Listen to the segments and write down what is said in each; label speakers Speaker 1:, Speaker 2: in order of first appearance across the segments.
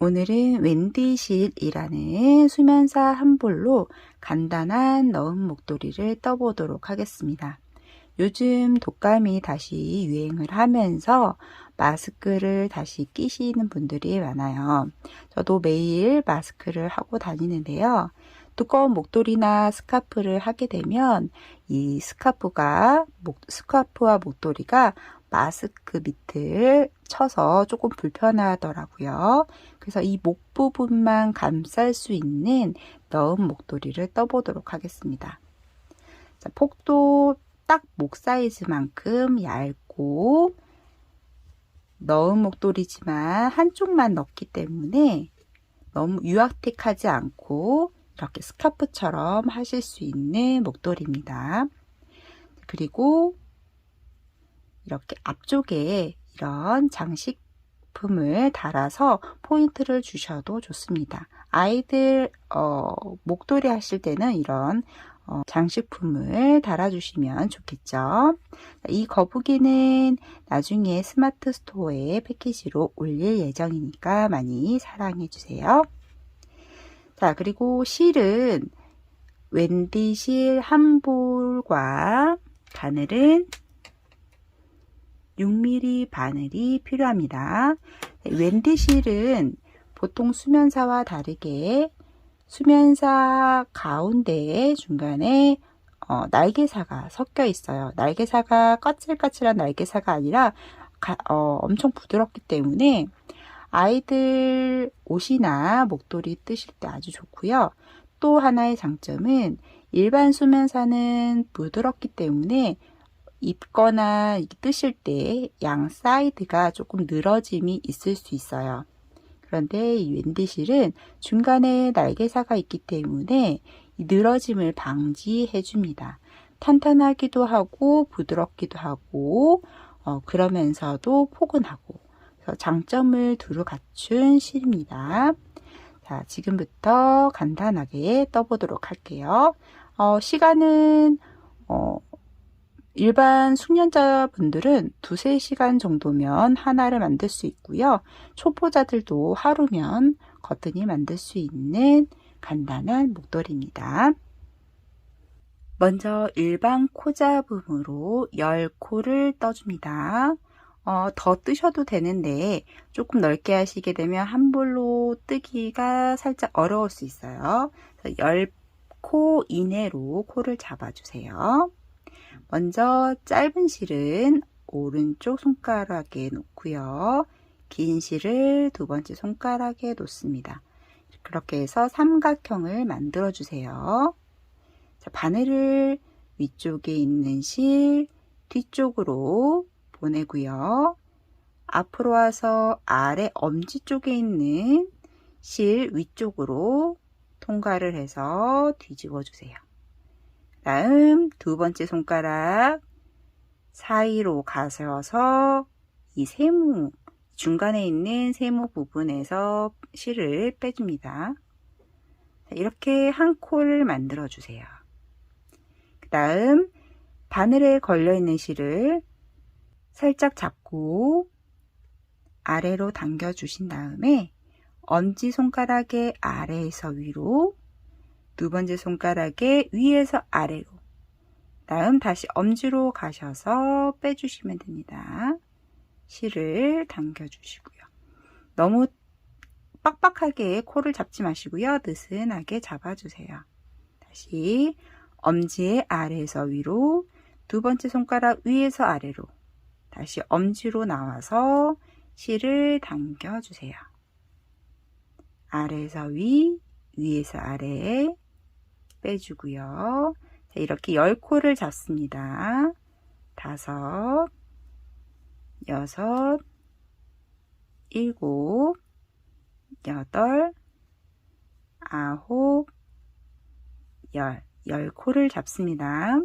Speaker 1: 오늘은 웬디실이라는 수면사 한 볼로 간단한 너은 목도리를 떠보도록 하겠습니다. 요즘 독감이 다시 유행을 하면서 마스크를 다시 끼시는 분들이 많아요. 저도 매일 마스크를 하고 다니는데요. 두꺼운 목도리나 스카프를 하게 되면 이 스카프와 목도리가 마스크 밑을 쳐서 조금 불편하더라고요. 그래서 이 목 부분만 감쌀 수 있는 너은 목도리를 떠보도록 하겠습니다. 자, 폭도 딱 목 사이즈만큼 얇고 너은 목도리지만 한쪽만 넣기 때문에 너무 유아틱하지 않고 이렇게 스카프처럼 하실 수 있는 목도리입니다. 그리고 이렇게 앞쪽에 이런 장식품을 달아서 포인트를 주셔도 좋습니다. 아이들 목도리 하실 때는 이런 장식품을 달아주시면 좋겠죠. 이 거북이는 나중에 스마트 스토어에 패키지로 올릴 예정이니까 많이 사랑해 주세요. 자, 그리고 실은 웬디실 한 볼과 바늘은 6mm 바늘이 필요합니다. 웬디실은 보통 수면사와 다르게 수면사 가운데에 중간에 날개사가 섞여 있어요. 날개사가 까칠까칠한 날개사가 아니라 엄청 부드럽기 때문에 아이들 옷이나 목도리 뜨실 때 아주 좋고요. 또 하나의 장점은 일반 수면사는 부드럽기 때문에 입거나 뜨실 때 양 사이드가 조금 늘어짐이 있을 수 있어요. 그런데 이 웬디실은 중간에 날개사가 있기 때문에 이 늘어짐을 방지해 줍니다. 탄탄하기도 하고 부드럽기도 하고 그러면서도 포근하고 그래서 장점을 두루 갖춘 실입니다. 자, 지금부터 간단하게 떠보도록 할게요. 시간은 일반 숙련자분들은 2~3시간 정도면 하나를 만들 수 있고요. 초보자들도 하루면 거뜬히 만들 수 있는 간단한 목도리입니다. 먼저 일반 코잡음으로 10코를 떠줍니다. 더 뜨셔도 되는데 조금 넓게 하시게 되면 한 볼로 뜨기가 살짝 어려울 수 있어요. 그래서 10코 이내로 코를 잡아주세요. 먼저 짧은 실은 오른쪽 손가락에 놓고요. 긴 실을 두 번째 손가락에 놓습니다. 그렇게 해서 삼각형을 만들어 주세요. 자, 바늘을 위쪽에 있는 실 뒤쪽으로 보내고요. 앞으로 와서 아래 엄지 쪽에 있는 실 위쪽으로 통과를 해서 뒤집어 주세요. 다음 두 번째 손가락 사이로 가셔서 이 세모 중간에 있는 세모 부분에서 실을 빼줍니다. 이렇게 한 코를 만들어 주세요. 그 다음 바늘에 걸려 있는 실을 살짝 잡고 아래로 당겨 주신 다음에 엄지손가락의 아래에서 위로 두 번째 손가락의 위에서 아래로 다음 다시 엄지로 가셔서 빼주시면 됩니다. 실을 당겨 주시고요. 너무 빡빡하게 코를 잡지 마시고요. 느슨하게 잡아주세요. 다시 엄지의 아래에서 위로 두 번째 손가락 위에서 아래로 다시 엄지로 나와서 실을 당겨 주세요. 아래에서 위, 위에서 아래 빼주고요. 자, 이렇게 10코를 잡습니다. 5, 6, 7, 8, 9, 10. 10코를 잡습니다.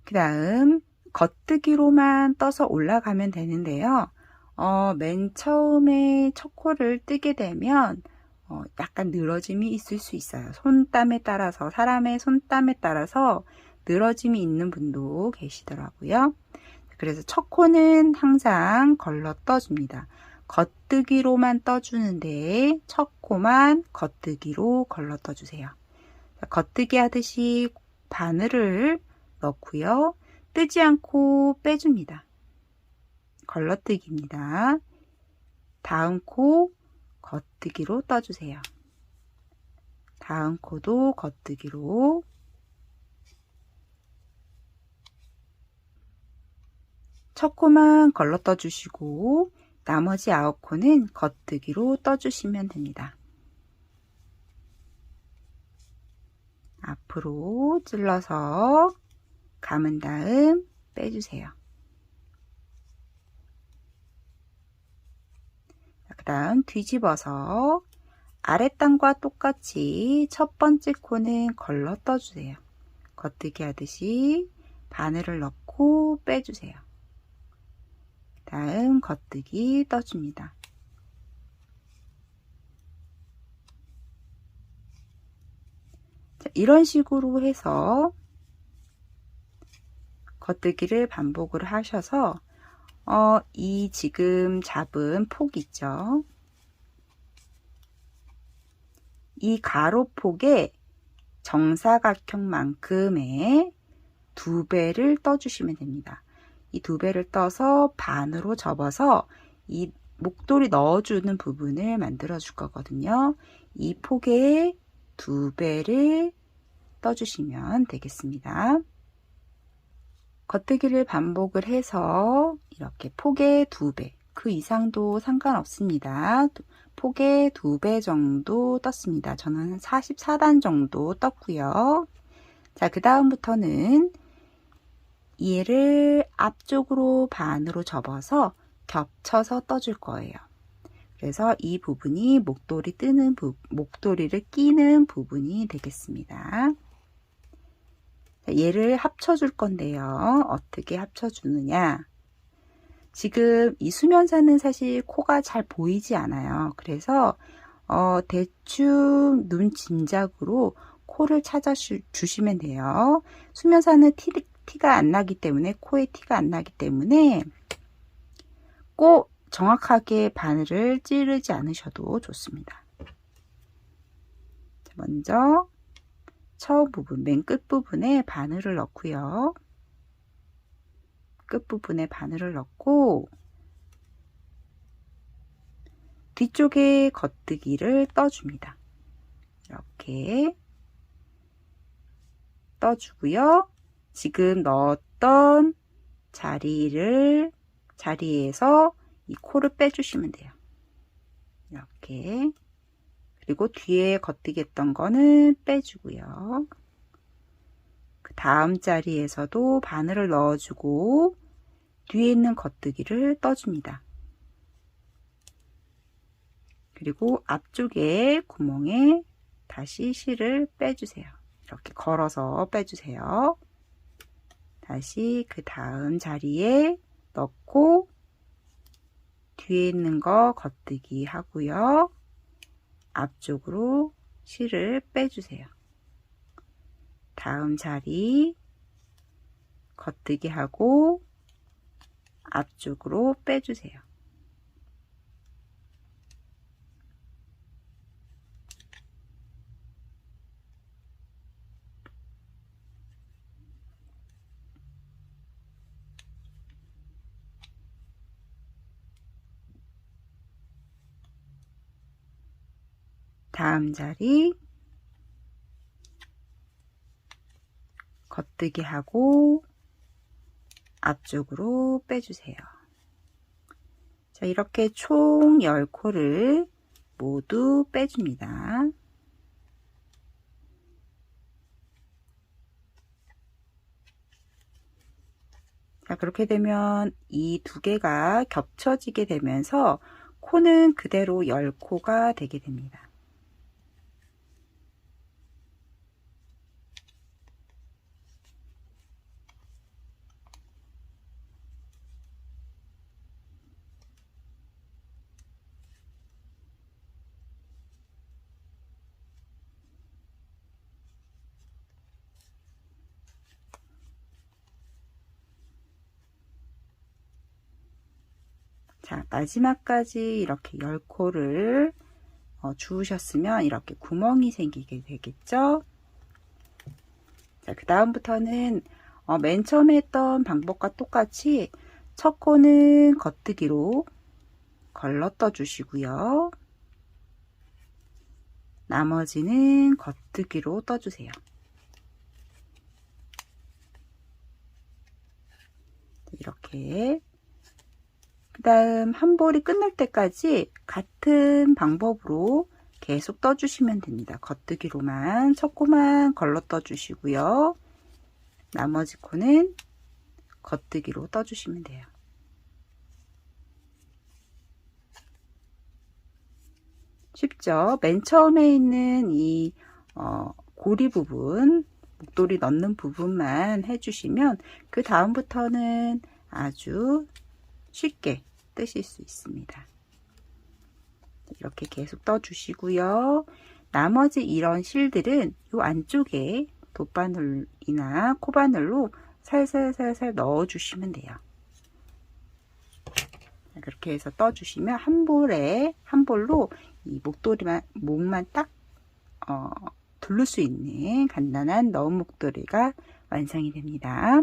Speaker 1: 그 다음 겉뜨기로만 떠서 올라가면 되는데요. 맨 처음에 첫 코를 뜨게 되면 약간 늘어짐이 있을 수 있어요. 손땀에 따라서 사람의 손땀에 따라서 늘어짐이 있는 분도 계시더라고요. 그래서 첫 코는 항상 걸러 떠줍니다. 겉뜨기로만 떠주는데 첫 코만 겉뜨기로 걸러 떠주세요. 겉뜨기 하듯이 바늘을 넣고요. 뜨지 않고 빼줍니다. 걸러뜨기입니다. 다음 코 겉뜨기로 떠주세요. 다음 코도 겉뜨기로, 첫 코만 걸러 떠주시고 나머지 9코는 겉뜨기로 떠주시면 됩니다. 앞으로 찔러서 감은 다음 빼주세요. 그 다음 뒤집어서 아랫단과 똑같이 첫 번째 코는 걸러 떠주세요. 겉뜨기 하듯이 바늘을 넣고 빼주세요. 다음 겉뜨기 떠줍니다. 자, 이런 식으로 해서 겉뜨기를 반복을 하셔서 이 지금 잡은 폭 있죠? 이 가로폭의 정사각형만큼의 2배를 떠주시면 됩니다. 이 2배를 떠서 반으로 접어서 이 목도리 넣어주는 부분을 만들어 줄 거거든요. 이 폭의 2배를 떠주시면 되겠습니다. 겉뜨기를 반복을 해서 이렇게 폭의 2배, 그 이상도 상관없습니다. 폭의 2배 정도 떴습니다. 저는 44단 정도 떴고요. 자, 그 다음부터는 얘를 앞쪽으로 반으로 접어서 겹쳐서 떠줄 거예요. 그래서 이 부분이 목도리를 끼는 부분이 되겠습니다. 얘를 합쳐줄 건데요. 어떻게 합쳐주느냐. 지금 이 수면사는 사실 코가 잘 보이지 않아요. 그래서 대충 눈 짐작으로 코를 찾아 주시면 돼요. 수면사는 티가 안 나기 때문에, 코에 티가 안 나기 때문에 꼭 정확하게 바늘을 찌르지 않으셔도 좋습니다. 먼저 처음 부분, 맨 끝부분에 바늘을 넣고요. 끝부분에 바늘을 넣고 뒤쪽에 겉뜨기를 떠줍니다. 이렇게 떠주고요. 지금 넣었던 자리에서 이 코를 빼주시면 돼요. 이렇게. 그리고 뒤에 겉뜨기 했던 거는 빼주고요. 그 다음 자리에서도 바늘을 넣어주고 뒤에 있는 겉뜨기를 떠줍니다. 그리고 앞쪽에 구멍에 다시 실을 빼주세요. 이렇게 걸어서 빼주세요. 다시 그 다음 자리에 넣고 뒤에 있는 거 겉뜨기 하고요. 앞쪽으로 실을 빼주세요. 다음 자리 겉뜨기 하고 앞쪽으로 빼주세요. 다음 자리 겉뜨기 하고 앞쪽으로 빼주세요. 자, 이렇게 총 10코를 모두 빼줍니다. 자, 그렇게 되면 이 두 개가 겹쳐지게 되면서 코는 그대로 10코가 되게 됩니다. 자, 마지막까지 이렇게 10코를 주우셨으면 이렇게 구멍이 생기게 되겠죠. 자, 그 다음부터는 맨 처음에 했던 방법과 똑같이 첫 코는 겉뜨기로 걸러 떠 주시고요. 나머지는 겉뜨기로 떠주세요. 이렇게 그 다음 한 볼이 끝날 때까지 같은 방법으로 계속 떠주시면 됩니다. 겉뜨기로만 첫 코만 걸러 떠주시고요. 나머지 코는 겉뜨기로 떠주시면 돼요. 쉽죠? 맨 처음에 있는 이 고리 부분, 목도리 넣는 부분만 해주시면 그 다음부터는 아주 쉽게 뜨실 수 있습니다. 이렇게 계속 떠주시고요. 나머지 이런 실들은 이 안쪽에 돗바늘이나 코바늘로 살살살살 넣어주시면 돼요. 그렇게 해서 떠주시면 한 볼로 이 목만 딱 두를 수 있는 간단한 너은 목도리가 완성이 됩니다.